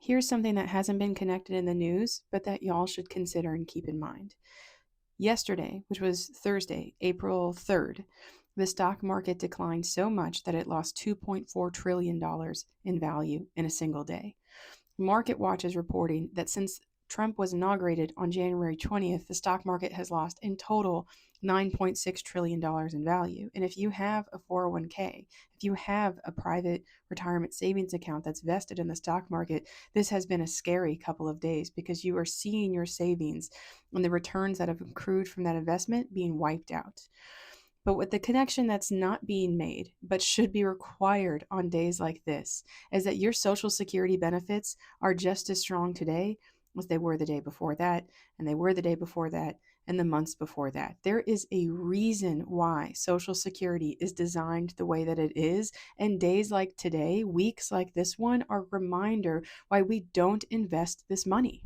Here's something that hasn't been connected in the news, but that y'all should consider and keep in mind. Yesterday, which was Thursday, April 3rd, the stock market declined so much that it lost $2.4 trillion in value in a single day. Market Watch is reporting that since Trump was inaugurated on January 20th, the stock market has lost in total $9.6 trillion in value. And if you have a 401k, if you have a private retirement savings account that's vested in the stock market, this has been a scary couple of days because you are seeing your savings and the returns that have accrued from that investment being wiped out. But with the connection that's not being made, but should be required on days like this, is that your Social Security benefits are just as strong today as they were the day before that, and they were the day before that, and the months before that. There is a reason why Social Security is designed the way that it is, and days like today, weeks like this one, are a reminder why we don't invest this money.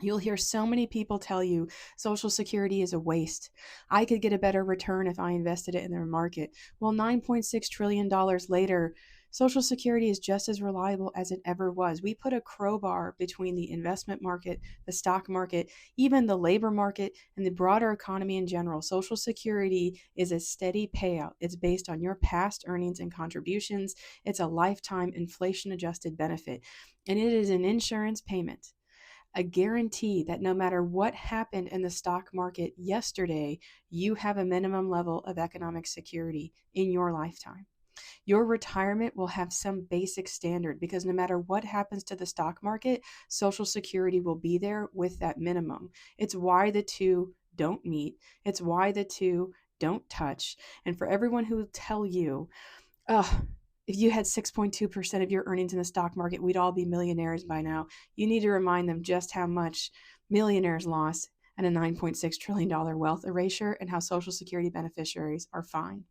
You'll hear so many people tell you Social Security is a waste. I could get a better return if I invested it in the market. Well, $9.6 trillion later, Social Security is just as reliable as it ever was. We put a crowbar between the investment market, the stock market, even the labor market, and the broader economy in general. Social Security is a steady payout. It's based on your past earnings and contributions. It's a lifetime inflation adjusted benefit, and it is an insurance payment, a guarantee that no matter what happened in the stock market yesterday, you have a minimum level of economic security in your lifetime. Your retirement will have some basic standard because no matter what happens to the stock market, Social Security will be there with that minimum. It's why the two don't meet. It's why the two don't touch. And for everyone who will tell you, oh, if you had 6.2% of your earnings in the stock market, we'd all be millionaires by now. You need to remind them just how much millionaires lost and a $9.6 trillion wealth erasure and how Social Security beneficiaries are fine.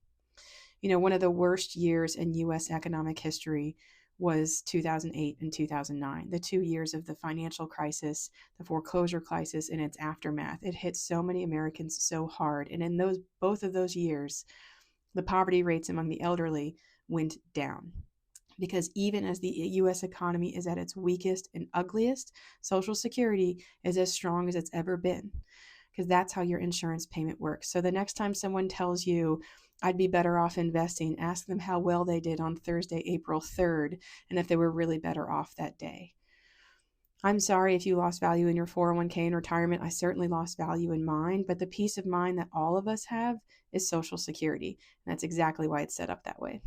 One of the worst years in U.S. economic history was 2008 and 2009, the 2 years of the financial crisis, the foreclosure crisis, and its aftermath. It hit so many Americans so hard. And in both of those years, the poverty rates among the elderly went down. Because even as the U.S. economy is at its weakest and ugliest, Social Security is as strong as it's ever been. Because that's how your insurance payment works. So the next time someone tells you, I'd be better off investing, ask them how well they did on Thursday, April 3rd, and if they were really better off that day. I'm sorry if you lost value in your 401k in retirement. I certainly lost value in mine, but the peace of mind that all of us have is Social Security. And that's exactly why it's set up that way.